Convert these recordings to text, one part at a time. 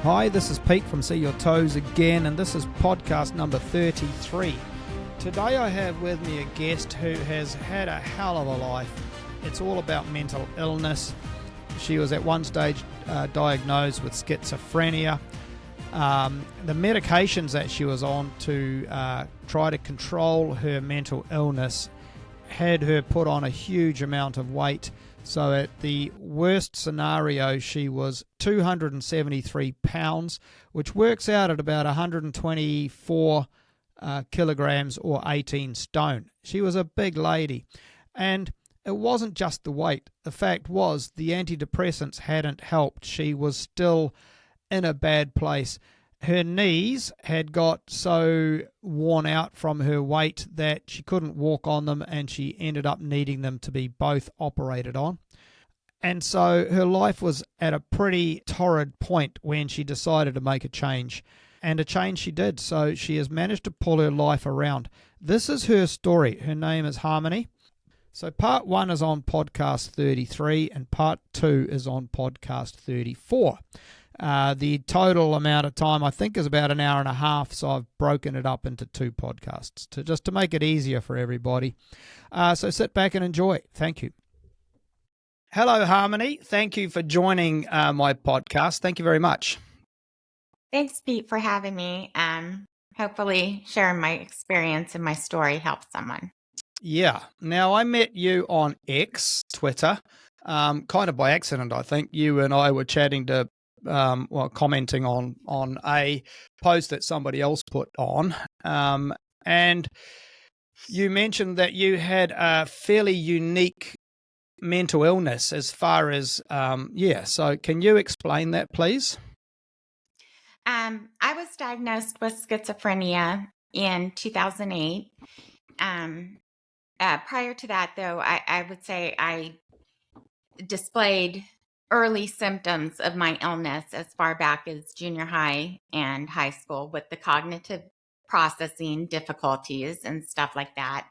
Hi, this is Pete from See Your Toes again, and this is podcast number 33. Today I have with me a guest who has had a hell of a life. It's all about mental illness. She was at one stage diagnosed with schizophrenia. The medications that she was on to try to control her mental illness had her put on a huge amount of weight. So at the worst scenario, she was 273 pounds, which works out at about 124 kilograms or 18 stone. She was a big lady. And it wasn't just the weight. The fact was the antidepressants hadn't helped. She was still in a bad place. Her knees had got so worn out from her weight that she couldn't walk on them, and she ended up needing them to be both operated on. And so her life was at a pretty torrid point when she decided to make a change. And a change she did. So she has managed to pull her life around. This is her story. Her name is Harmony. So part 1 is on podcast 33 and part 2 is on podcast 34. The total amount of time, I think, is about an hour and a half, so I've broken it up into 2 podcasts just to make it easier for everybody. So sit back and enjoy. Thank you. Hello, Harmony. Thank you for joining my podcast. Thank you very much. Thanks, Pete, for having me. Hopefully sharing my experience and my story helps someone. Yeah. Now, I met you on X, Twitter, kind of by accident, I think. You and I were chatting to commenting on a post that somebody else put on. And you mentioned that you had a fairly unique mental illness as far as, so can you explain that, please? I was diagnosed with schizophrenia in 2008. Prior to that, though, I would say I displayed early symptoms of my illness as far back as junior high and high school with the cognitive processing difficulties and stuff like that.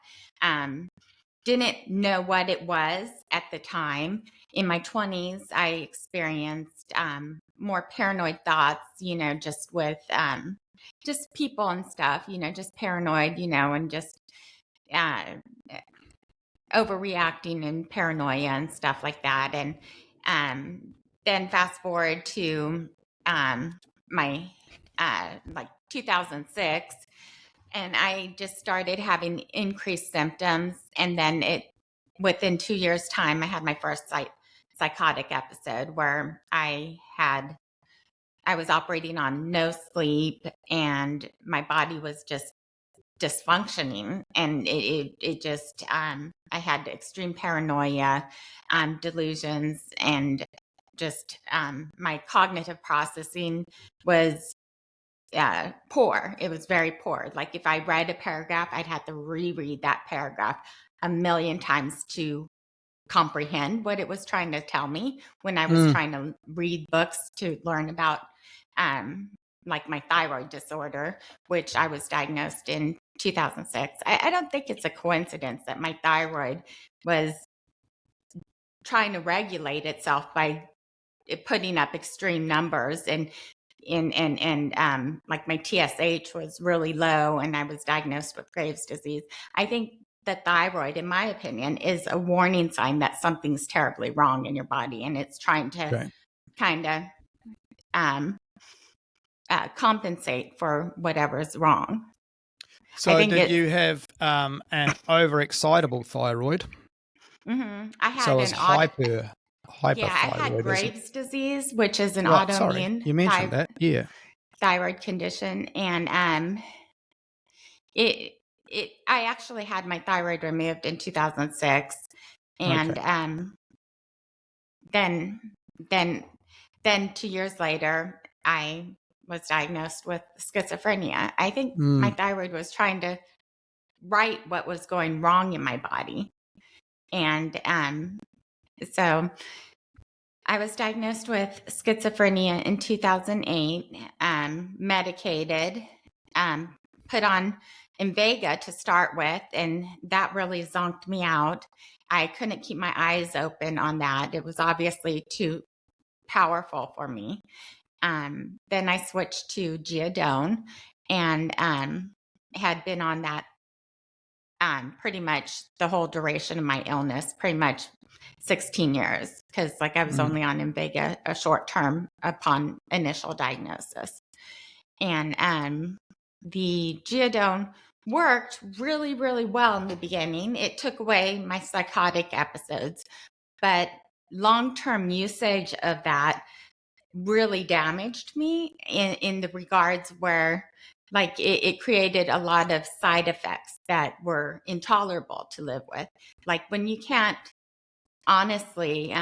Didn't know what it was at the time. In my 20s, I experienced more paranoid thoughts, just with just people and stuff, just paranoid, and just overreacting and paranoia and stuff like that. And then fast forward to my 2006, and I just started having increased symptoms. And then within 2 years' time, I had my first psychotic episode where I was operating on no sleep, and my body was just dysfunctioning, and it just I had extreme paranoia, delusions, and just my cognitive processing was poor. It was very poor. Like if I read a paragraph, I'd have to reread that paragraph a million times to comprehend what it was trying to tell me when I was trying to read books to learn about like my thyroid disorder, which I was diagnosed in 2006. I don't think it's a coincidence that my thyroid was trying to regulate itself by putting up extreme numbers, and like my TSH was really low, and I was diagnosed with Graves' disease. I think the thyroid, in my opinion, is a warning sign that something's terribly wrong in your body, and it's trying to kind of compensate for whatever's wrong. So did you have an overexcitable thyroid? Mm-hmm. I had so it was hyperthyroidism. Yeah, I had Graves' disease, which is an autoimmune you mentioned that. Yeah. Thyroid condition. And I actually had my thyroid removed in 2006. And then 2 years later, I was diagnosed with schizophrenia. I think my thyroid was trying to right what was going wrong in my body. And so I was diagnosed with schizophrenia in 2008, medicated, put on Invega to start with, and that really zonked me out. I couldn't keep my eyes open on that. It was obviously too powerful for me. Then I switched to Geodone and had been on that pretty much the whole duration of my illness, pretty much 16 years, because like I was only on Invega a short term upon initial diagnosis. And the Geodone worked really, really well in the beginning. It took away my psychotic episodes, but long-term usage of that really damaged me in the regards where like it created a lot of side effects that were intolerable to live with. Like when you can't honestly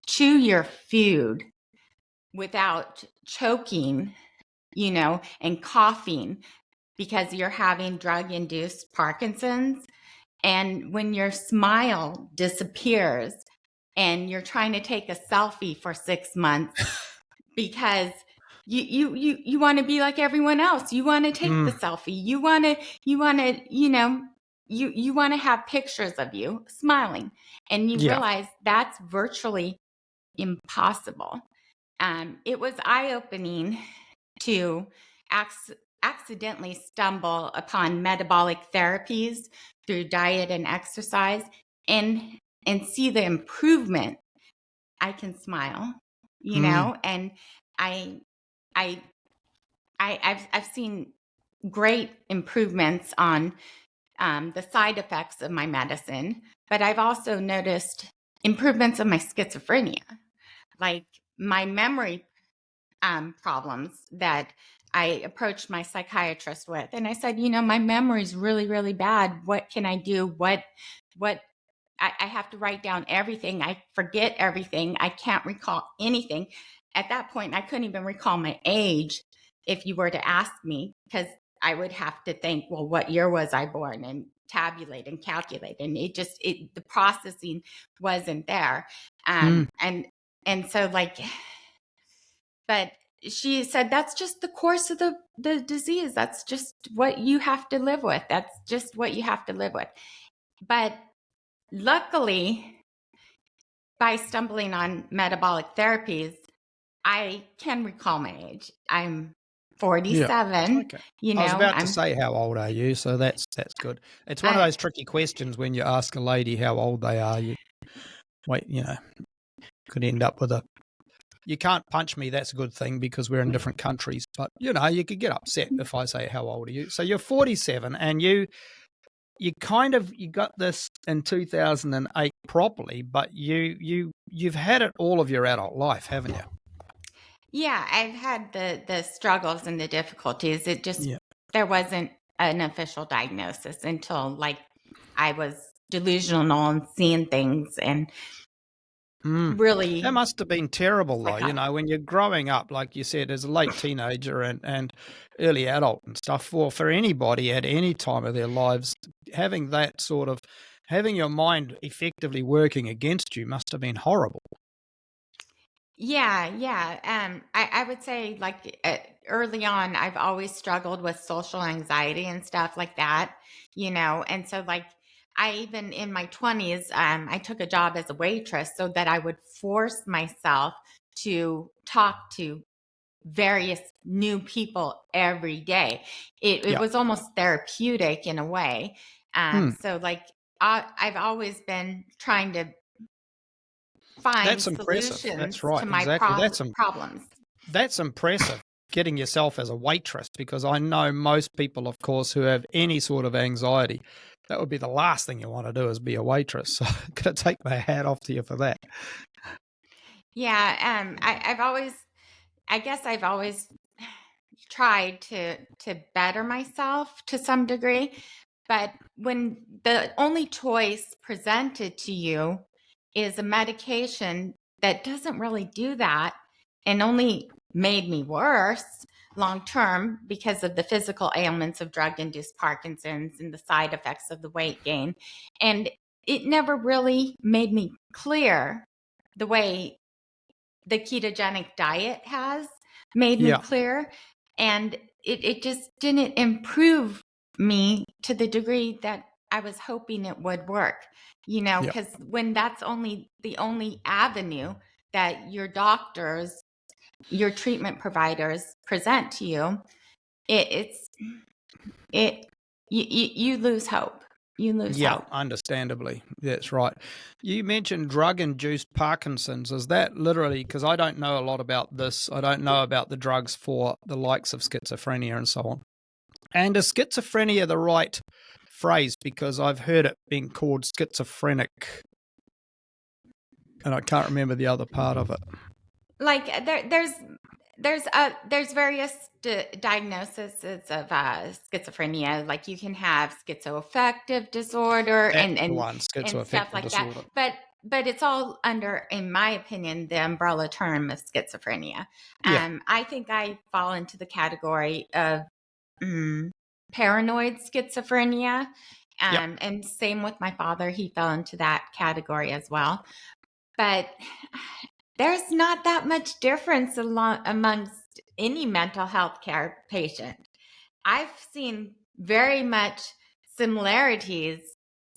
chew your food without choking, and coughing because you're having drug-induced Parkinson's. And when your smile disappears and you're trying to take a selfie for 6 months because you want to be like everyone else. You want to take the selfie. You want to, you want to have pictures of you smiling, and you realize that's virtually impossible. It was eye-opening to accidentally stumble upon metabolic therapies through diet and exercise and see the improvement. I can smile, and I've seen great improvements on the side effects of my medicine, but I've also noticed improvements of my schizophrenia, like my memory problems that I approached my psychiatrist with. And I said, my memory is really, really bad. What can I do? What I have to write down everything. I forget everything. I can't recall anything. At that point, I couldn't even recall my age if you were to ask me, because I would have to think, well, what year was I born, and tabulate and calculate. And the processing wasn't there. And so but she said, that's just the course of the disease. That's just what you have to live with. That's just what you have to live with. But luckily, by stumbling on metabolic therapies, I can recall my age. I'm 47. Okay. I was about to say, how old are you? So that's good. It's one of those tricky questions when you ask a lady how old they are. Could end up with you can't punch me, that's a good thing because we're in different countries. But, you could get upset if I say, how old are you? So you're 47 and you got this in 2008 properly, but you've had it all of your adult life, haven't you? Yeah, I've had the struggles and the difficulties. It just, there wasn't an official diagnosis until I was delusional and seeing things and really. That must have been terrible though, when you're growing up, like you said, as a late teenager and early adult and stuff, for anybody at any time of their lives, having your mind effectively working against you must have been horrible. Yeah. I would say early on, I've always struggled with social anxiety and stuff like that, and so I even in my 20s, I took a job as a waitress so that I would force myself to talk to various new people every day. It was almost therapeutic in a way. So I've always been trying to find solutions That's right. to my problems. That's impressive, getting yourself as a waitress, because I know most people, of course, who have any sort of anxiety, that would be the last thing you want to do is be a waitress. So I'm going to take my hat off to you for that. Yeah. I've always tried to better myself to some degree. But when the only choice presented to you is a medication that doesn't really do that and only made me worse long term because of the physical ailments of drug-induced Parkinson's and the side effects of the weight gain. And it never really made me clear the way the ketogenic diet has made me clear. And it just didn't improve me to the degree that I was hoping it would work, because when that's the only avenue that your doctors your treatment providers present to you, you lose hope. You lose Yeah, hope. understandably. That's right. You mentioned drug-induced Parkinson's. Is that literally, because I don't know a lot about this, I don't know about the drugs for the likes of schizophrenia and so on. And is schizophrenia the right phrase? Because I've heard it being called schizophrenic, and I can't remember the other part of it. Like there's various diagnoses of schizophrenia. Like you can have schizoaffective disorder That's and the and one, and stuff schizoaffective like that. disorder. But it's all under, in my opinion, the umbrella term of schizophrenia. Yeah, I think I fall into the category of paranoid schizophrenia. yep, And same with my father, he fell into that category as well. But there's not that much difference amongst any mental health care patient. I've seen very much similarities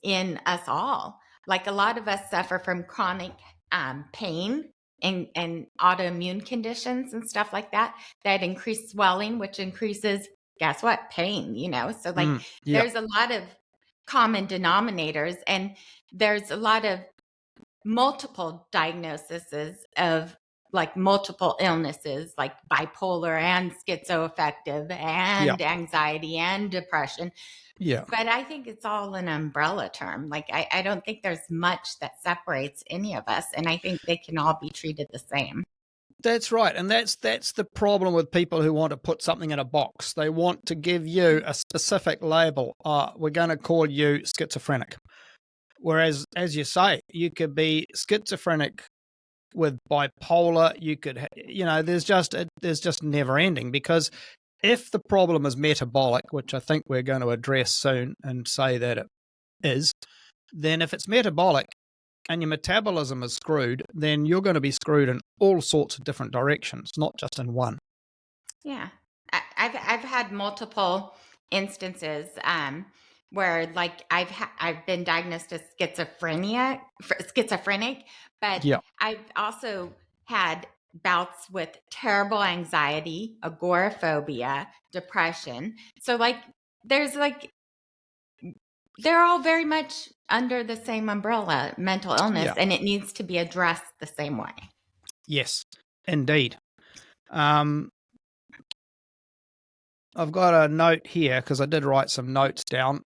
in us all. Like a lot of us suffer from chronic pain and autoimmune conditions and stuff like that, that increase swelling, which increases, guess what, pain, So like yeah, there's a lot of common denominators, and there's a lot of multiple diagnoses of like multiple illnesses like bipolar and schizoaffective yeah, and anxiety and depression. yeah. But I think it's all an umbrella term. Like I don't think there's much that separates any of us, and I think they can all be treated the same. That's right, and that's the problem with people who want to put something in a box. They want to give you a specific label. We're going to call you schizophrenic. Whereas, as you say, you could be schizophrenic with bipolar. You could, there's just never ending, because if the problem is metabolic, which I think we're going to address soon and say that it is, then if it's metabolic and your metabolism is screwed, then you're going to be screwed in all sorts of different directions, not just in one. Yeah, I've had multiple instances where like I've been diagnosed as schizophrenic, but Yeah. I've also had bouts with terrible anxiety, agoraphobia, depression. So like there's like they're all very much under the same umbrella, mental illness, Yeah. and it needs to be addressed the same way. Yes, indeed. I've got a note here because I did write some notes down.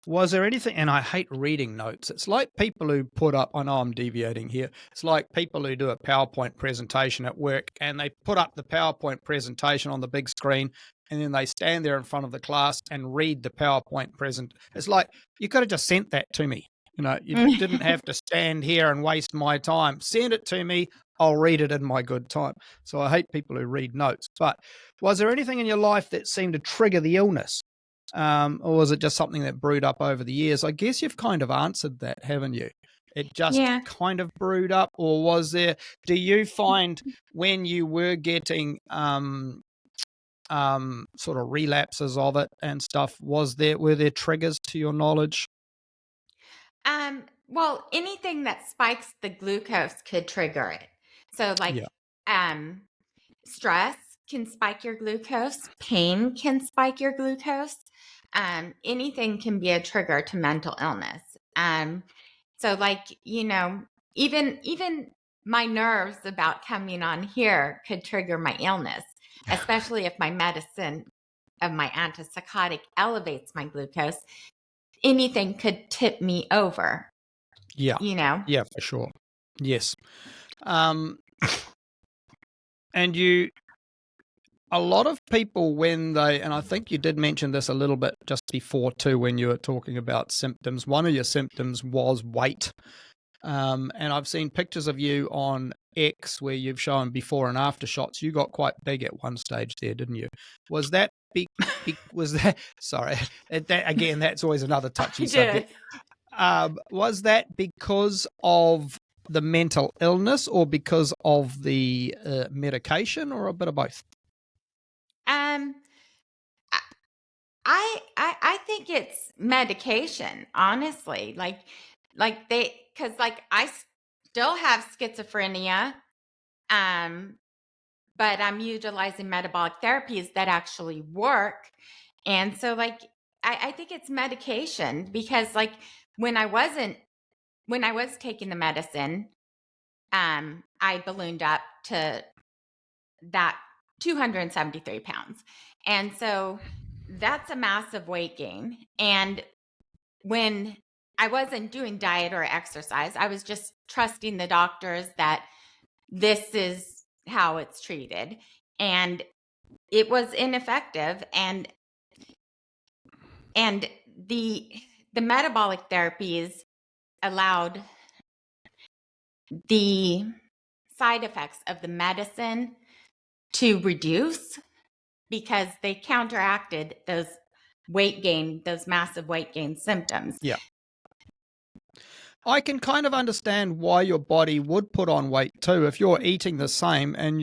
Was there anything, and I hate reading notes. It's like people who put up, I know I'm deviating here. It's like people who do a PowerPoint presentation at work and they put up the PowerPoint presentation on the big screen and then they stand there in front of the class and read the PowerPoint present. It's like, you could have just sent that to me. You didn't have to stand here and waste my time. Send it to me. I'll read it in my good time. So I hate people who read notes. But was there anything in your life that seemed to trigger the illness? Or was it just something that brewed up over the years? I guess you've kind of answered that, haven't you? It just Yeah. kind of brewed up, or do you find when you were getting sort of relapses of it and stuff, were there triggers to your knowledge? Well, anything that spikes the glucose could trigger it. So like Yeah. stress can spike your glucose, pain can spike your glucose. Anything can be a trigger to mental illness. So like, even my nerves about coming on here could trigger my illness, especially if my medicine of my antipsychotic elevates my glucose. Anything could tip me over, Yeah. you know? Yeah, for sure. Yes. And a lot of people, and I think you did mention this a little bit just before too, when you were talking about symptoms, one of your symptoms was weight. And I've seen pictures of you on X where you've shown before and after shots. You got quite big at one stage there, didn't you? Was that big? Was that, sorry, that again, that's always another touchy I did. subject. Was that because of the mental illness or because of the medication, or a bit of both? Um, I think it's medication, honestly. Like because like I still have schizophrenia, But I'm utilizing metabolic therapies that actually work. And so like, I think it's medication because like when I was taking the medicine, I ballooned up to that 273 pounds. And so that's a massive weight gain. And when I wasn't doing diet or exercise, I was just trusting the doctors that this is how it's treated. And it was ineffective. And the metabolic therapies allowed the side effects of the medicine to reduce because they counteracted those massive weight gain symptoms. Yeah. I can kind of understand why your body would put on weight too. If you're eating the same and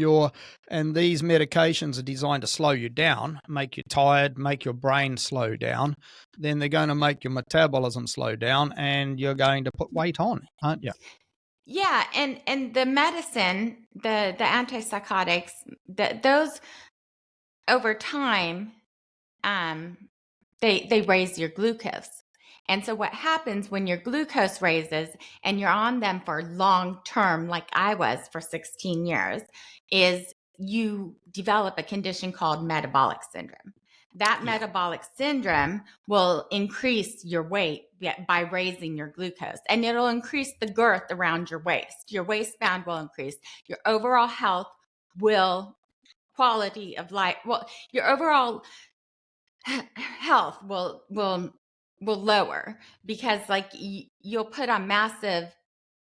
these medications are designed to slow you down, make you tired, make your brain slow down, then they're going to make your metabolism slow down and you're going to put weight on, aren't you? Yeah, and the medicine, the antipsychotics, those over time, they raise your glucose. And so what happens when your glucose raises and you're on them for long term, like I was for 16 years, is you develop a condition called metabolic syndrome. That metabolic syndrome will increase your weight by raising your glucose, and it'll increase the girth around your waist. Your waistband will increase. Your overall health will, quality of life, well, your overall health will lower because like you'll put on massive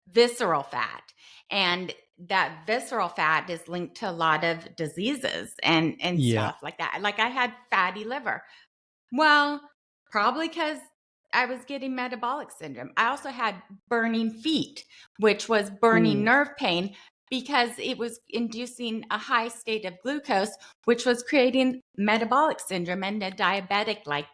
visceral fat, and that visceral fat is linked to a lot of diseases and stuff like that. Like I had fatty liver. Well, probably because I was getting metabolic syndrome. I also had burning feet, which was burning nerve pain because it was inducing a high state of glucose, which was creating metabolic syndrome and a diabetic-like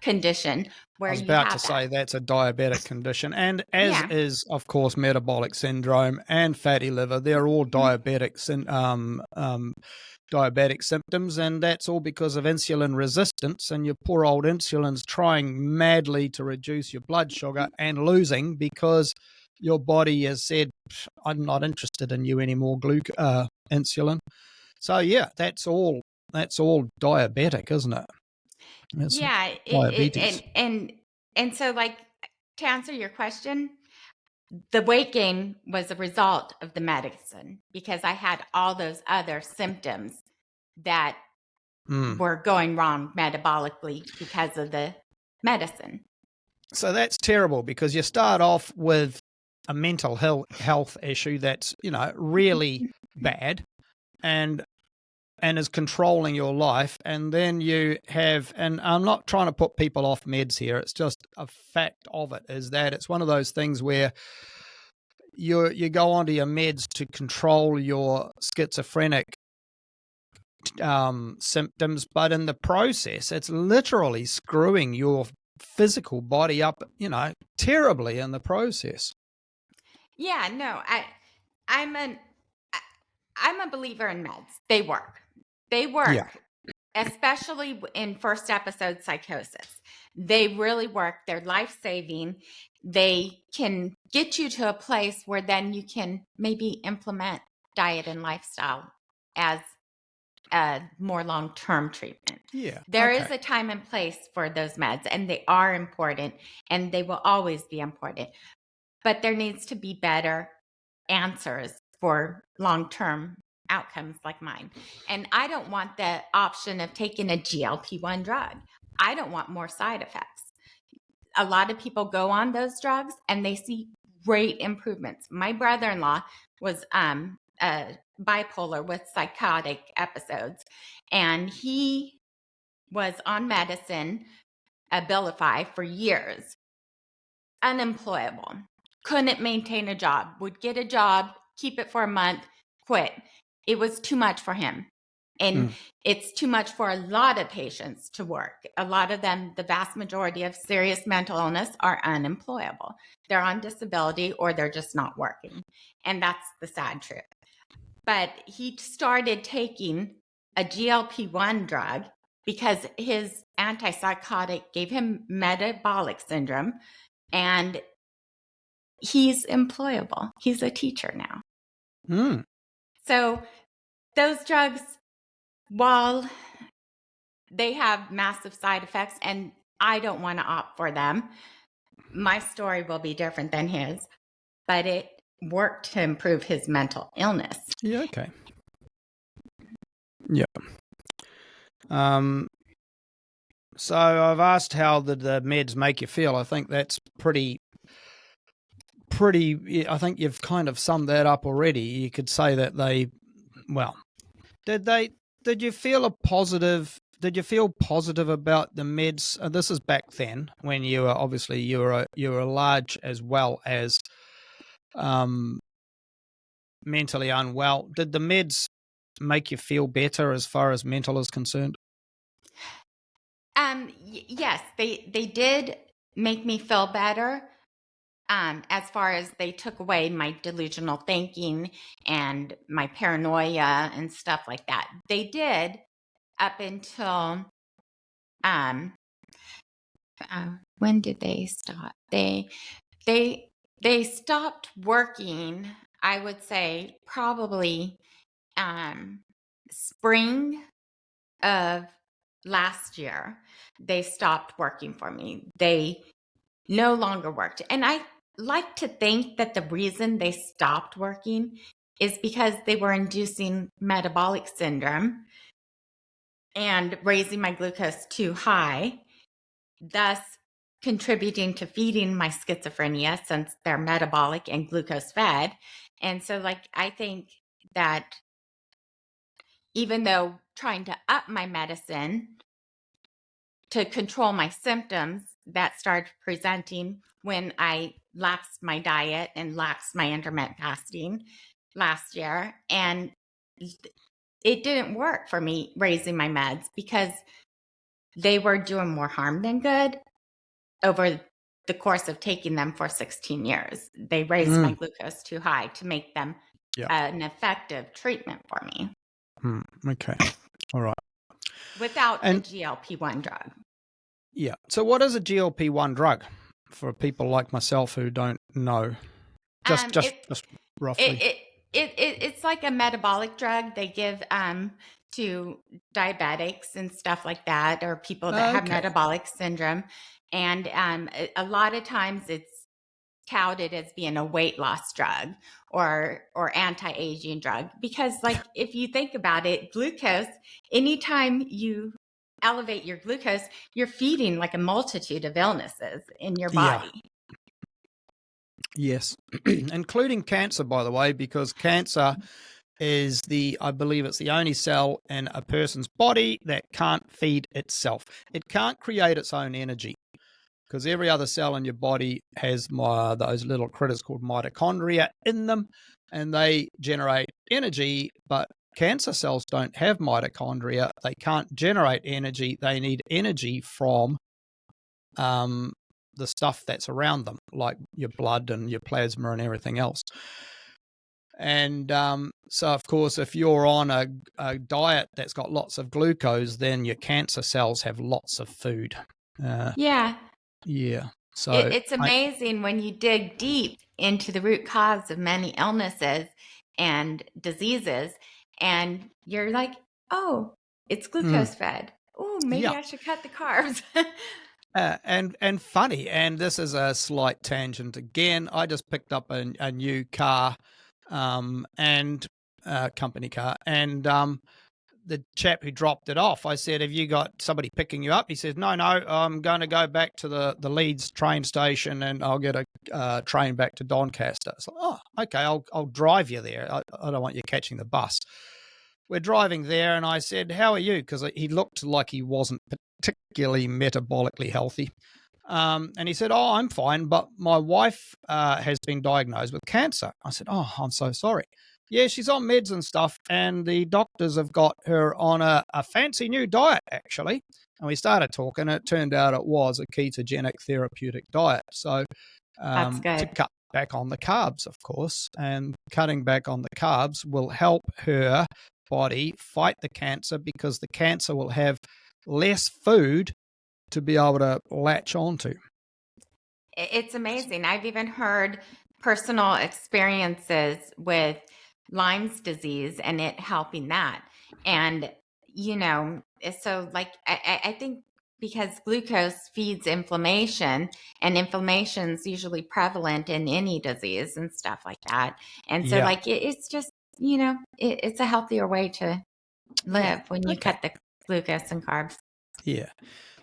condition where I was you about have to say that. that's a diabetic condition, and as Yeah. is, of course, metabolic syndrome and fatty liver. They're all diabetic symptoms, and that's all because of insulin resistance. And your poor old insulin's trying madly to reduce your blood sugar and losing because your body has said, "I'm not interested in you anymore, insulin." So yeah, that's all diabetic, isn't it? It's Yeah, diabetes. and so like to answer your question, the weight gain was a result of the medicine because I had all those other symptoms that were going wrong metabolically because of the medicine. So that's terrible because you start off with a mental health issue that's, really bad and is controlling your life. And then you have, and I'm not trying to put people off meds here. It's just a fact of it is that it's one of those things where you go onto your meds to control your schizophrenic symptoms, but in the process, it's literally screwing your physical body up, terribly in the process. Yeah, no, I'm an I'm a believer in meds. They work. They Yeah. work, especially in first episode psychosis. They really work. They're life-saving. They can get you to a place where then you can maybe implement diet and lifestyle as a more long-term treatment. Yeah. There is Okay. a time and place for those meds, and they are important, and they will always be important. But there needs to be better answers for long-term outcomes like mine. And I don't want the option of taking a GLP-1 drug. I don't want more side effects. A lot of people go on those drugs and they see great improvements. My brother-in-law was bipolar with psychotic episodes, and he was on medicine, Abilify, for years, unemployable, couldn't maintain a job, would get a job, keep it for a month, quit. It was too much for him. And it's too much for a lot of patients to work. A lot of them, the vast majority of serious mental illness, are unemployable. They're on disability or they're just not working. And that's the sad truth. but he started taking a GLP-1 drug because his antipsychotic gave him metabolic syndrome, and he's employable. He's a teacher now. So those drugs, while they have massive side effects, and I don't want to opt for them, my story will be different than his, but it worked to improve his mental illness. Yeah, okay. Yeah. So I've asked how the meds make you feel. I think that's pretty, I think you've kind of summed that up already. You could say that did you feel positive about the meds? This is back then when you were obviously you were large as well as mentally unwell. Did the meds make you feel better as far as mental is concerned? Yes, they did make me feel better. As far as they took away my delusional thinking and my paranoia and stuff like that. They did up until when did they stop? They stopped working, I would say probably spring of last year. They stopped working for me. They no longer worked. And I like to think that the reason they stopped working is because they were inducing metabolic syndrome and raising my glucose too high, thus contributing to feeding my schizophrenia since they're metabolic and glucose fed. And so, I think that even though trying to up my medicine to control my symptoms that started presenting when I lapsed my diet and lapsed my intermittent fasting last year. And it didn't work for me raising my meds because they were doing more harm than good over the course of taking them for 16 years. They raised my glucose too high to make them an effective treatment for me. Okay. All right. Without the GLP-1 drug. Yeah. So what is a GLP-1 drug for people like myself who don't know? Just roughly. It's like a metabolic drug they give to diabetics and stuff like that, or people that have metabolic syndrome. And a lot of times it's touted as being a weight loss drug or anti-aging drug, because if you think about it, glucose, anytime you elevate your glucose, you're feeding a multitude of illnesses in your body. Yes, including cancer, by the way, because cancer is I believe it's the only cell in a person's body that can't feed itself. It can't create its own energy, because every other cell in your body has those little critters called mitochondria in them, and they generate energy, but cancer cells don't have mitochondria. They can't generate energy. They need energy from the stuff that's around them, like your blood and your plasma and everything else. And so, of course, if you're on a diet that's got lots of glucose, then your cancer cells have lots of food. Yeah. So it's amazing when you dig deep into the root cause of many illnesses and diseases, and you're like, oh, it's glucose fed. Oh, maybe I should cut the carbs. And funny, and this is a slight tangent again. I just picked up a new car, and company car, and the chap who dropped it off, I said, "Have you got somebody picking you up?" He says, "No, I'm going to go back to the Leeds train station, and I'll get a train back to Doncaster." So, oh, okay, I'll drive you there. I don't want you catching the bus. We're driving there, and I said, "How are you?" Because he looked like he wasn't particularly metabolically healthy. And he said, "Oh, I'm fine, but my wife has been diagnosed with cancer." I said, "Oh, I'm so sorry." "Yeah, she's on meds and stuff, and the doctors have got her on a fancy new diet, actually." And we started talking, and it turned out it was a ketogenic therapeutic diet. So That's good. back on the carbs, of course, and cutting back on the carbs will help her body fight the cancer because the cancer will have less food to be able to latch onto. It's amazing. I've even heard personal experiences with Lyme's disease and it helping that. And, so like, I think because glucose feeds inflammation and inflammation's usually prevalent in any disease and stuff like that. And so Yeah. like, it's just, it's a healthier way to live when you Okay. cut the glucose and carbs. Yeah.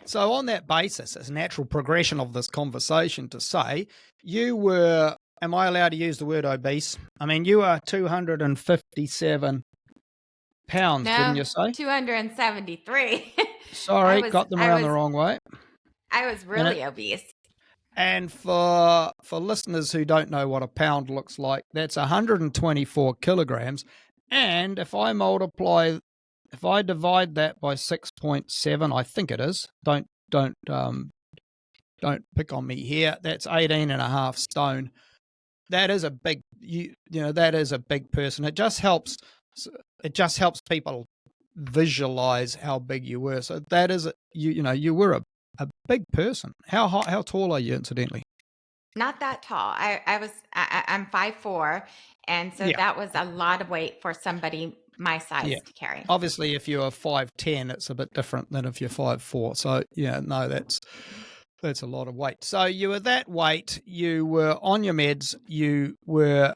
So on that basis, as a natural progression of this conversation to say, you were, am I allowed to use the word obese? I mean, you are 257 pounds, didn't No, you say? 273. I Sorry, was got them I around the was wrong way. I was And it, really obese. and for listeners who don't know what a pound looks like, that's 124 kilograms. And if I divide that by 6.7, I think it is. Don't pick on me here. That's 18 and a half stone. That is a big, that is a big person. It just helps people visualize how big you were. So that is, you were a big person. How tall are you, incidentally? Not that tall. I'm 5'4", and so Yeah. that was a lot of weight for somebody my size Yeah. to carry. Obviously, if you're 5'10", it's a bit different than if you're 5'4". So yeah, no, that's a lot of weight. So you were that weight. You were on your meds. You were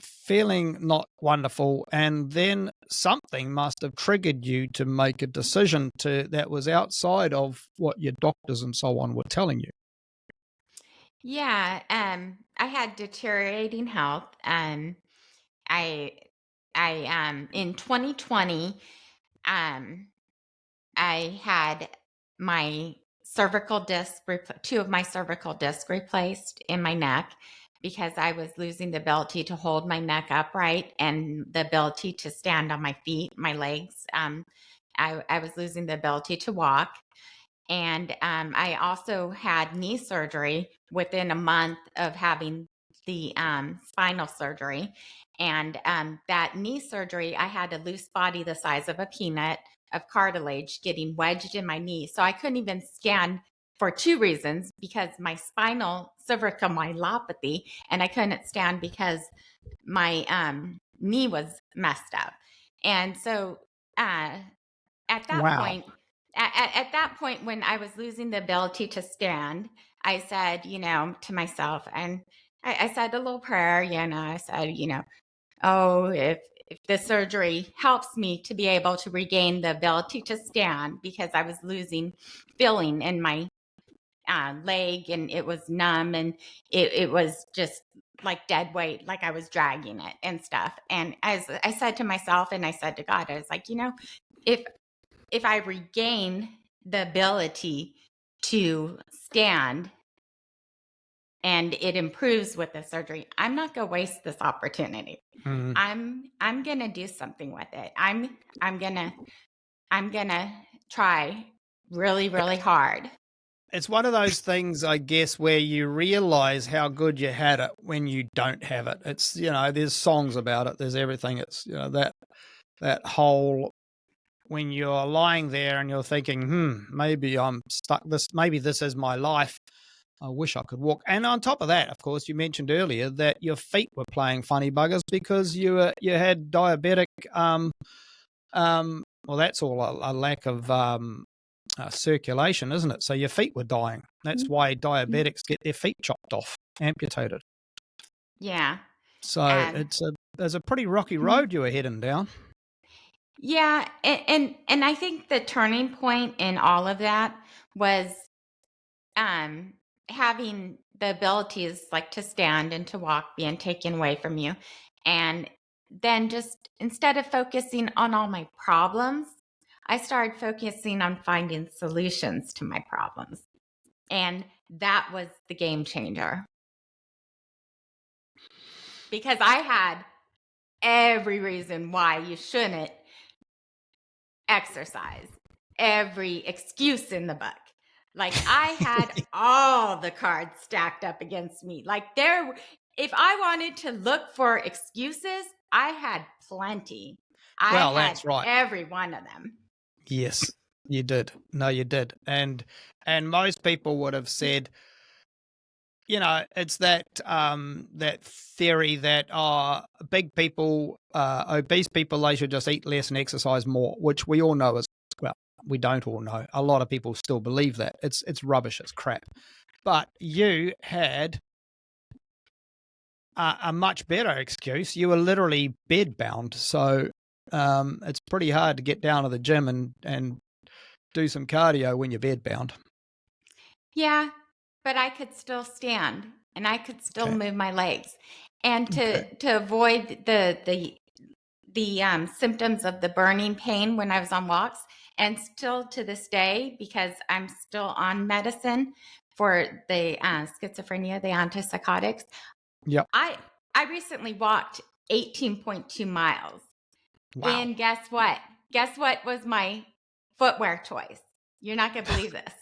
feeling not wonderful, and then something must have triggered you to make a decision that was outside of what your doctors and so on were telling you. Yeah, I had deteriorating health. I in 2020, um, I had my two of my cervical discs replaced in my neck because I was losing the ability to hold my neck upright and the ability to stand on my feet, my legs. I was losing the ability to walk. And I also had knee surgery within a month of having the spinal surgery. And that knee surgery, I had a loose body the size of a peanut of cartilage getting wedged in my knee. So I couldn't even stand for two reasons, because my spinal cervical myelopathy, and I couldn't stand because my knee was messed up. And so uh, at that Wow. point, at that point, when I was losing the ability to stand, I said, to myself, and I said a little prayer, I said, oh, if this surgery helps me to be able to regain the ability to stand, because I was losing feeling in my leg and it was numb and it was just like dead weight, like I was dragging it and stuff. And as I said to myself and I said to God, I was like, if if I regain the ability to stand and it improves with the surgery, I'm not going to waste this opportunity. Mm. I'm going to do something with it. I'm going to try really, really hard. It's one of those things, I guess, where you realize how good you had it when you don't have it. It's, there's songs about it. There's everything. It's, that whole, when you're lying there and you're thinking, maybe I'm stuck. Maybe this is my life. I wish I could walk. And on top of that, of course, you mentioned earlier that your feet were playing funny buggers because you had diabetic. Well, that's all a lack of circulation, isn't it? So your feet were dying. That's why diabetics get their feet chopped off, amputated. Yeah. So there's a pretty rocky road you were heading down. Yeah, and I think the turning point in all of that was having the abilities like to stand and to walk being taken away from you. And then just instead of focusing on all my problems, I started focusing on finding solutions to my problems. And that was the game changer. Because I had every reason why you shouldn't exercise, every excuse in the book. Like I had all the cards stacked up against me. Like if I wanted to look for excuses, I had plenty. I Well, had that's right. every one of them. Yes, you did. No, you did. And most people would have said, it's that theory that big people, obese people, they should just eat less and exercise more, which we all know is, well, we don't all know. A lot of people still believe that. It's rubbish. It's crap. But you had a much better excuse. You were literally bedbound, so it's pretty hard to get down to the gym and do some cardio when you're bedbound. Yeah, but I could still stand and I could still Okay. move my legs. And Okay. to avoid the symptoms of the burning pain when I was on walks, and still to this day, because I'm still on medicine for the schizophrenia, the antipsychotics. Yep. I recently walked 18.2 miles. Wow. And guess what? Guess what was my footwear choice? You're not going to believe this.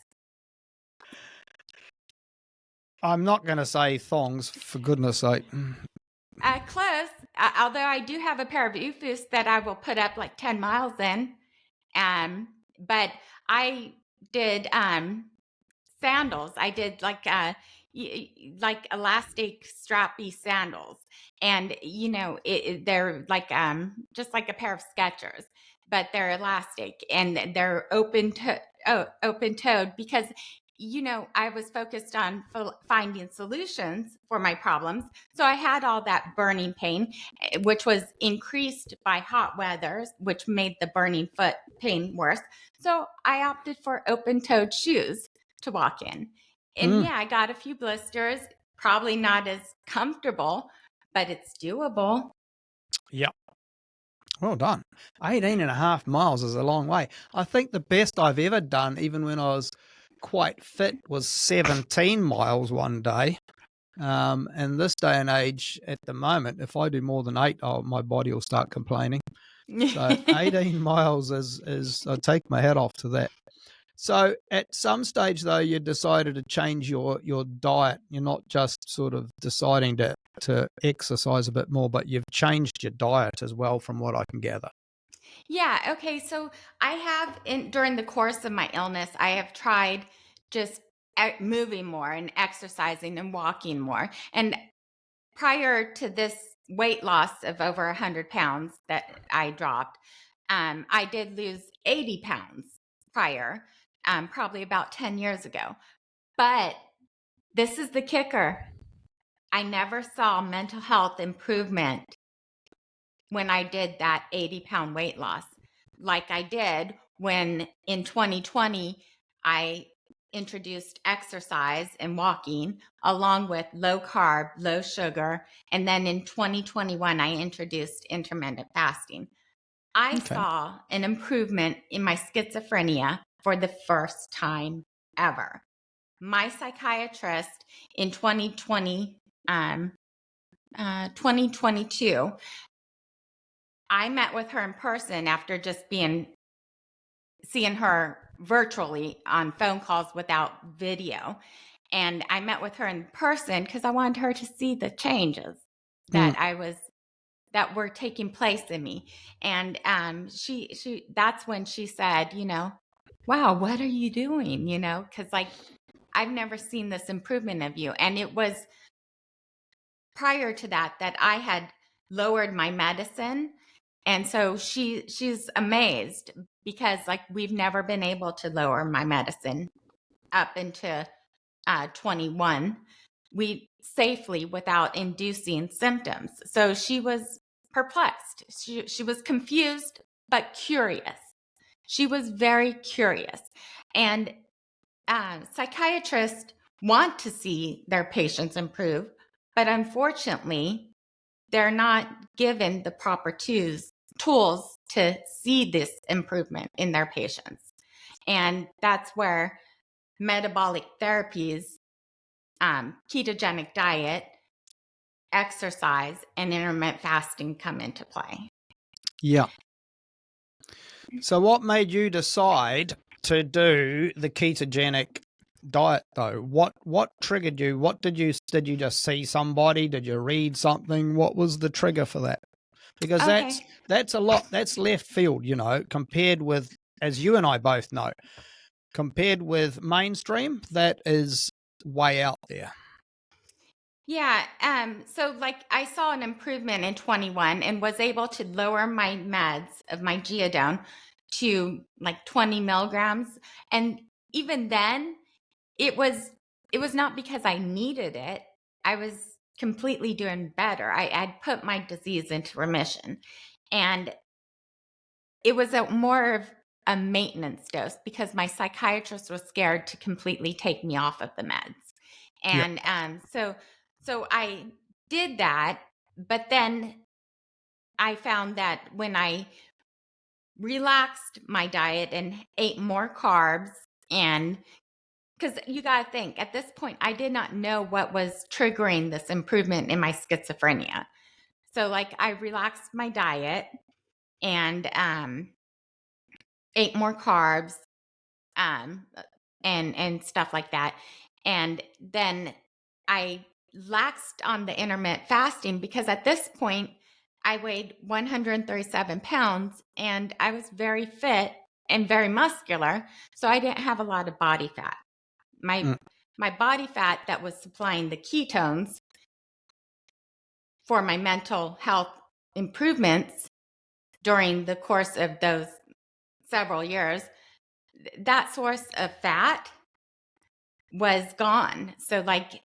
I'm not going to say thongs, for goodness sake. Close. Although I do have a pair of UFUs that I will put up like 10 miles in. But I did sandals. I did like elastic strappy sandals, and they're like just like a pair of Skechers, but they're elastic and they're open toed because I was focused on finding solutions for my problems. So I had all that burning pain, which was increased by hot weather, which made the burning foot pain worse. So I opted for open toed shoes to walk in. And yeah, I got a few blisters, probably not as comfortable, but it's doable. Yep. Well done. 18.5 miles is a long way. I think the best I've ever done, even when I was quite fit, was 17 miles one day. And this day and age, at the moment, if I do more than 8, my body will start complaining. So 18 miles is I take my hat off to that. So at some stage, though, you decided to change your diet. You're not just sort of deciding to exercise a bit more, but you've changed your diet as well, from what I can gather. Yeah. Okay. So I have, during the course of my illness, I have tried just moving more and exercising and walking more. And prior to this weight loss of over 100 pounds that I dropped, I did lose 80 pounds prior, probably about 10 years ago. But this is the kicker. I never saw mental health improvement when I did that 80-pound weight loss, like I did when in 2020 I introduced exercise and walking along with low carb, low sugar. And then in 2021, I introduced intermittent fasting. I Okay. saw an improvement in my schizophrenia for the first time ever. My psychiatrist in 2022, I met with her in person after just seeing her virtually on phone calls without video. And I met with her in person because I wanted her to see the changes that that were taking place in me. And she that's when she said, wow, what are you doing? Because like I've never seen this improvement of you. And it was prior to that I had lowered my medicine. And so she's amazed because like we've never been able to lower my medicine up into 21, we safely without inducing symptoms. So she was perplexed. She was confused but curious. She was very curious. And psychiatrists want to see their patients improve, but unfortunately, they're not given the proper tools to see this improvement in their patients. And that's where metabolic therapies, ketogenic diet, exercise, and intermittent fasting come into play. Yeah. So what made you decide to do the ketogenic diet though? What triggered you? What did you just see somebody? Did you read something? What was the trigger for that? Because Okay. that's a lot. That's left field, compared with, as you and I both know, compared with mainstream, that is way out there. Yeah. So like I saw an improvement in 21 and was able to lower my meds of my geodone to like 20 milligrams. And even then it was not because I needed it. I was completely doing better. I'd put my disease into remission. And it was more of a maintenance dose because my psychiatrist was scared to completely take me off of the meds. Yeah. And so I did that, but then I found that when I relaxed my diet and ate more carbs, and because you got to think at this point, I did not know what was triggering this improvement in my schizophrenia. So, like, I relaxed my diet and ate more carbs, um, and stuff like that. And then I laxed on the intermittent fasting because at this point I weighed 137 pounds and I was very fit and very muscular. So I didn't have a lot of body fat. My my body fat that was supplying the ketones for my mental health improvements during the course of those several years, that source of fat was gone. So like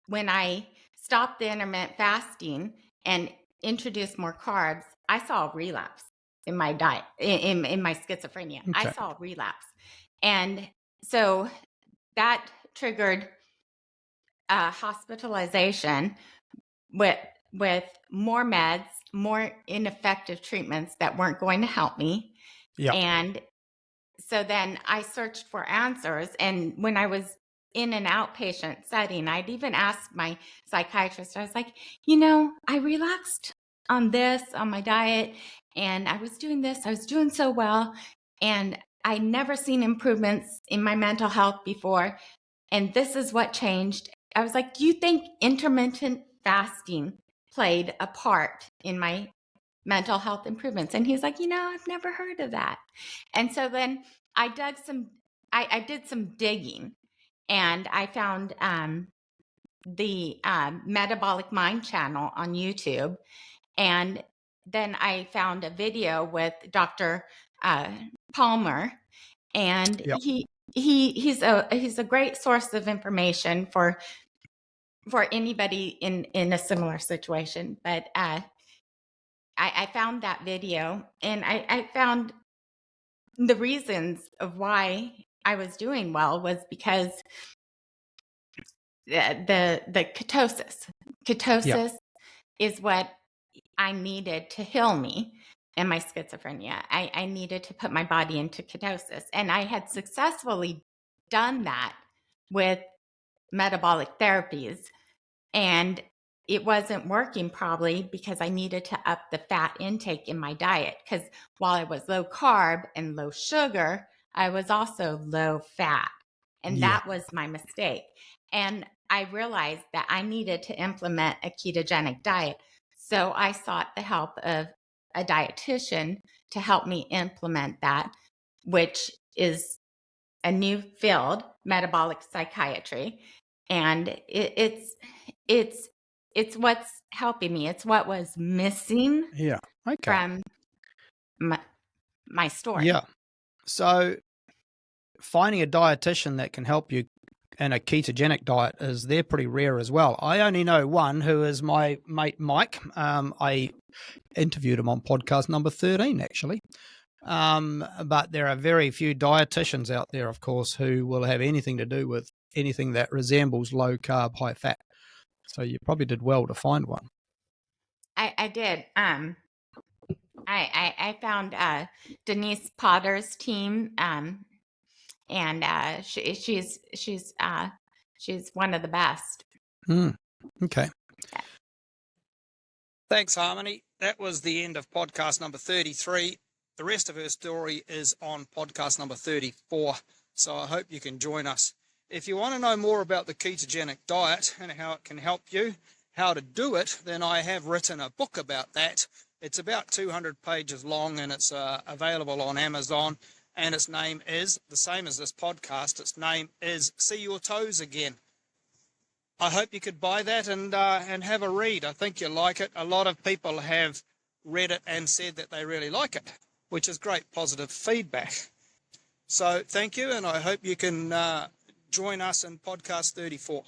when I stopped the intermittent fasting and introduced more carbs, I saw a relapse in my diet, in my schizophrenia. I Okay. saw a relapse. And so that triggered a hospitalization with more meds, more ineffective treatments that weren't going to help me. Yeah. And so then I searched for answers. And when I was in an outpatient setting, I'd even asked my psychiatrist, I was like, I relaxed on this, on my diet, and I was doing this, I was doing so well. And I never seen improvements in my mental health before. And this is what changed. I was like, do you think intermittent fasting played a part in my mental health improvements? And he's like, I've never heard of that. And so then I did some digging and I found the Metabolic Mind channel on YouTube. And then I found a video with Dr. Palmer, and Yep. he's a great source of information for anybody in a similar situation. But I found that video and I found the reasons of why I was doing well was because the ketosis is what I needed to heal me and my schizophrenia. I needed to put my body into ketosis, and I had successfully done that with metabolic therapies, and it wasn't working probably because I needed to up the fat intake in my diet, because while I was low carb and low sugar, I was also low fat. And Yeah. that was my mistake. And I realized that I needed to implement a ketogenic diet. So I sought the help of a dietitian to help me implement that, which is a new field, metabolic psychiatry. And it's what's helping me. It's what was missing Yeah. Okay. from my story. Yeah. So finding a dietitian that can help you in a ketogenic diet they're pretty rare as well. I only know one, who is my mate Mike. I interviewed him on podcast number 13, actually. But there are very few dietitians out there, of course, who will have anything to do with anything that resembles low carb, high fat. So you probably did well to find one. I did. I found Denise Potter's team, and she's one of the best. Okay. Thanks, Harmony. That was the end of podcast number 33. The rest of her story is on podcast number 34. So I hope you can join us If you want to know more about the ketogenic diet and how it can help you, how to do it, then I have written a book about that. It's about 200 pages long, and it's available on Amazon, and its name is the same as this podcast. Its name is See Your Toes Again. I hope you could buy that and have a read. I think you'll like it. A lot of people have read it and said that they really like it, which is great positive feedback. So thank you, and I hope you can join us in podcast 34.